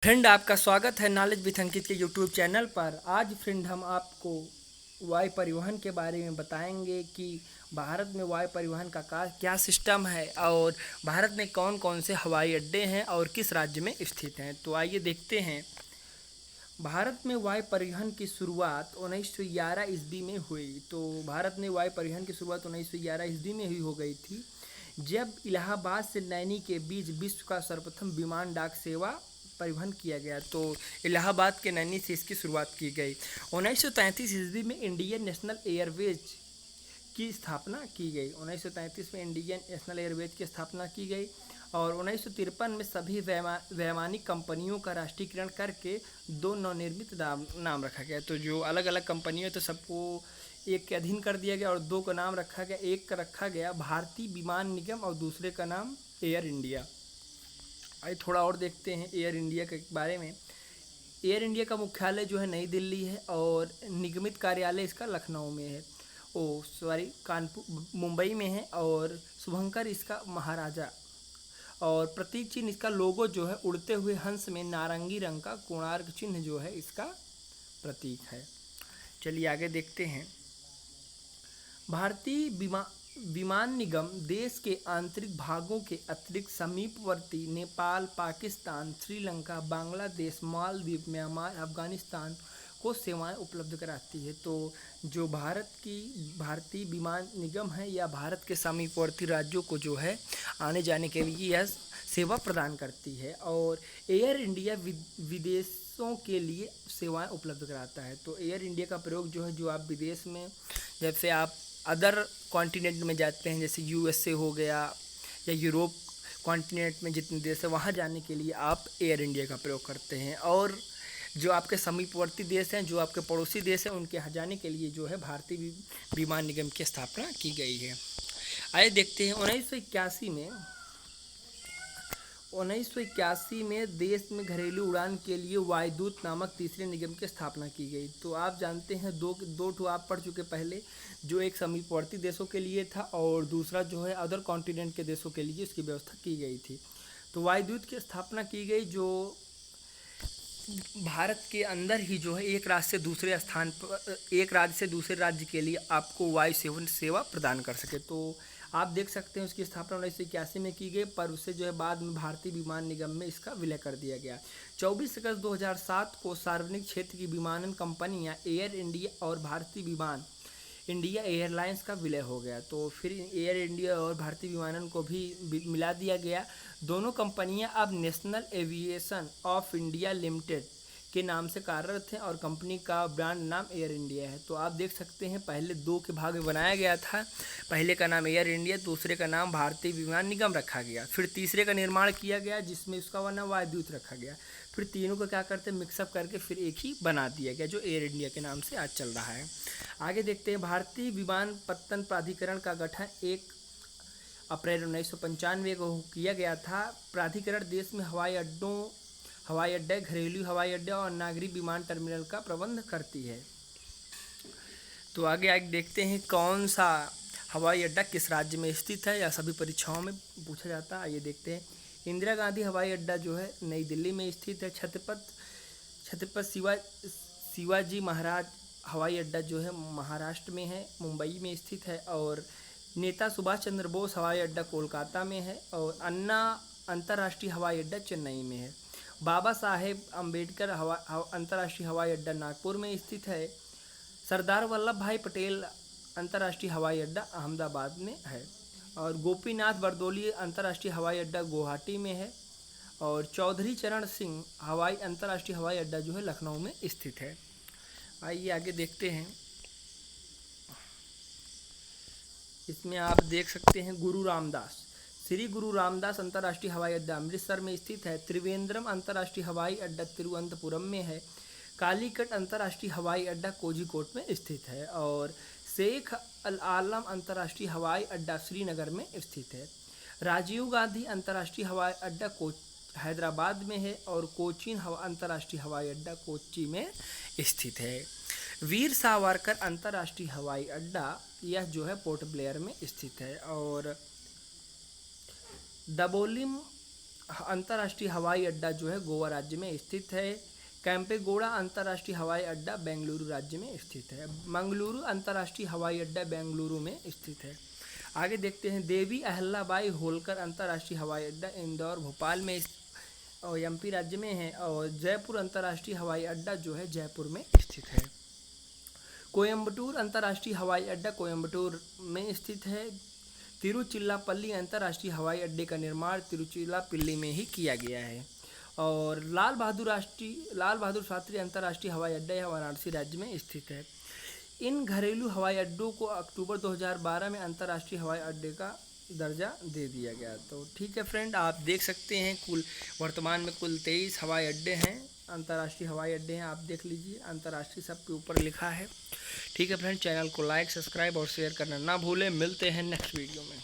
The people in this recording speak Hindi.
फ्रेंड, आपका स्वागत है नॉलेज विथ अंकित के यूट्यूब चैनल पर। आज फ्रेंड हम आपको वायु परिवहन के बारे में बताएंगे कि भारत में वायु परिवहन का क्या सिस्टम है और भारत में कौन कौन से हवाई अड्डे हैं और किस राज्य में स्थित हैं। तो आइए देखते हैं। भारत में वायु परिवहन की शुरुआत 1911 ईस्वी में हुई। तो भारत में वायु परिवहन की शुरुआत 1911 ईस्वी में ही हो गई थी, जब इलाहाबाद से नैनी के बीच विश्व का सर्वप्रथम विमान डाक सेवा परिवहन किया गया। तो इलाहाबाद के नैनी से इसकी शुरुआत की गई। 1933 ईस्वी में इंडियन नेशनल एयरवेज की स्थापना की गई। 1933 में इंडियन नेशनल एयरवेज की स्थापना की गई और 1953 में सभी वैमानिक कंपनियों का राष्ट्रीयकरण करके दो नवनिर्मित नाम रखा गया। तो जो अलग अलग कंपनियों तो सबको एक के अधीन कर दिया गया और दो का नाम रखा गया। एक का रखा गया भारतीय विमान निगम और दूसरे का नाम एयर इंडिया। आइए थोड़ा और देखते हैं एयर इंडिया के बारे में। एयर इंडिया का मुख्यालय जो है नई दिल्ली है और निगमित कार्यालय इसका लखनऊ में है। कानपुर मुंबई में है और शुभंकर इसका महाराजा। और प्रतीक चिन्ह इसका लोगो जो है उड़ते हुए हंस में नारंगी रंग का कोणार्क चिन्ह जो है इसका प्रतीक है। चलिए आगे देखते हैं। भारतीय विमान निगम देश के आंतरिक भागों के अतिरिक्त समीपवर्ती नेपाल, पाकिस्तान, श्रीलंका, बांग्लादेश, मालदीव, म्यांमार, अफगानिस्तान को सेवाएं उपलब्ध कराती है। तो जो भारतीय विमान निगम है या भारत के समीपवर्ती राज्यों को जो है आने जाने के लिए यह सेवा प्रदान करती है। और एयर इंडिया विदेशों के लिए सेवाएं उपलब्ध कराता है। तो एयर इंडिया का प्रयोग जो है, जो आप विदेश में जैसे आप अदर कॉन्टिनेंट में जाते हैं, जैसे यूएसए हो गया या यूरोप कॉन्टिनेंट में जितने देश है वहाँ जाने के लिए आप एयर इंडिया का प्रयोग करते हैं। और जो आपके समीपवर्ती देश हैं, जो आपके पड़ोसी देश हैं, उनके यहाँ जाने के लिए जो है भारतीय विमान निगम की स्थापना की गई है। आइए देखते हैं। 1981 में देश में घरेलू उड़ान के लिए वायुदूत नामक तीसरे निगम की स्थापना की गई। तो आप जानते हैं दो ठो आप पढ़ चुके पहले, जो एक समीपवर्ती देशों के लिए था और दूसरा जो है अदर कॉन्टिनेंट के देशों के लिए इसकी व्यवस्था की गई थी। तो वायुदूत की स्थापना की गई, जो भारत के अंदर ही जो है एक राज्य से दूसरे राज्य के लिए आपको वायु सेवा प्रदान कर सके। तो आप देख सकते हैं उसकी स्थापना 1981 में की गई, पर उससे जो है बाद में भारतीय विमान निगम में इसका विलय कर दिया गया। 24 अगस्त 2007 को सार्वजनिक क्षेत्र की विमानन कंपनियां एयर इंडिया और भारतीय विमान इंडिया एयरलाइंस का विलय हो गया। तो फिर एयर इंडिया और भारतीय विमानन को भी मिला दिया गया। दोनों कंपनियां अब national aviation of India limited के नाम से कार्यरत हैं और कंपनी का ब्रांड नाम एयर इंडिया है। तो आप देख सकते हैं पहले दो के भाग में बनाया गया था। पहले का नाम एयर इंडिया, दूसरे का नाम भारतीय विमान निगम रखा गया। फिर तीसरे का निर्माण किया गया जिसमें उसका नाम वायुदूत रखा गया। फिर तीनों को क्या करते हैं, मिक्सअप करके फिर एक ही बना दिया गया, जो एयर इंडिया के नाम से आज चल रहा है। आगे देखते हैं। भारतीय विमानपत्तन प्राधिकरण का गठन 1 अप्रैल 1995 को किया गया था। प्राधिकरण देश में हवाई अड्डे, घरेलू हवाई अड्डे और नागरिक विमान टर्मिनल का प्रबंध करती है। तो आगे देखते हैं कौन सा हवाई अड्डा किस राज्य में स्थित है, या सभी परीक्षाओं में पूछा जाता है। आइए देखते हैं। इंदिरा गांधी हवाई अड्डा जो है नई दिल्ली में स्थित है। छत्रपति शिवाजी महाराज हवाई अड्डा जो है महाराष्ट्र में है, मुंबई में स्थित है। और नेता सुभाष चंद्र बोस हवाई अड्डा कोलकाता में है। और अन्ना अंतर्राष्ट्रीय हवाई अड्डा चेन्नई में है। बाबा साहेब अम्बेडकर अंतर्राष्ट्रीय हवाई अड्डा नागपुर में स्थित है। सरदार वल्लभ भाई पटेल अंतर्राष्ट्रीय हवाई अड्डा अहमदाबाद में है। और गोपीनाथ बरदोली अंतर्राष्ट्रीय हवाई अड्डा गुवाहाटी में है। और चौधरी चरण सिंह अंतर्राष्ट्रीय हवाई अड्डा जो है लखनऊ में स्थित है। आइए आगे देखते हैं। इसमें आप देख सकते हैं श्री गुरु रामदास अंतर्राष्ट्रीय हवाई अड्डा अमृतसर में स्थित है। त्रिवेंद्रम अंतर्राष्ट्रीय हवाई अड्डा तिरुवनंतपुरम में है। कालीकट अंतर्राष्ट्रीय हवाई अड्डा कोझिकोड में स्थित है। और शेख अल आलम अंतर्राष्ट्रीय हवाई अड्डा श्रीनगर में स्थित है। राजीव गांधी अंतर्राष्ट्रीय हवाई अड्डा हैदराबाद में है। और कोचीन अंतर्राष्ट्रीय हवाई अड्डा कोच्चि में स्थित है। वीर सावरकर अंतर्राष्ट्रीय हवाई अड्डा यह जो है पोर्ट ब्लेयर में स्थित है। और दबोलिम अंतर्राष्ट्रीय हवाई अड्डा जो है गोवा राज्य में स्थित है। कैंपेगौड़ा अंतर्राष्ट्रीय हवाई अड्डा बेंगलुरु राज्य में स्थित है। मंगलुरु अंतर्राष्ट्रीय हवाई अड्डा बेंगलुरु में स्थित है। आगे देखते हैं, देवी अहल्याबाई होलकर अंतर्राष्ट्रीय हवाई अड्डा इंदौर भोपाल में और एमपी राज्य में है। और जयपुर अंतर्राष्ट्रीय हवाई अड्डा जो है जयपुर में स्थित है। कोयंबटूर अंतर्राष्ट्रीय हवाई अड्डा कोयंबटूर में स्थित है। तिरुचिरापल्ली अंतर्राष्ट्रीय हवाई अड्डे का निर्माण तिरुचिरापल्ली में ही किया गया है। और लाल बहादुर शास्त्री अंतर्राष्ट्रीय हवाई अड्डा यह वाराणसी राज्य में स्थित है। इन घरेलू हवाई अड्डों को अक्टूबर 2012 में अंतर्राष्ट्रीय हवाई अड्डे का दर्जा दे दिया गया। तो ठीक है फ्रेंड, आप देख सकते हैं वर्तमान में कुल 23 हवाई अड्डे हैं, अंतर्राष्ट्रीय हवाई अड्डे हैं। आप देख लीजिए, अंतर्राष्ट्रीय सब के ऊपर लिखा है। ठीक है फ्रेंड, चैनल को लाइक, सब्सक्राइब और शेयर करना ना भूलें। मिलते हैं नेक्स्ट वीडियो में।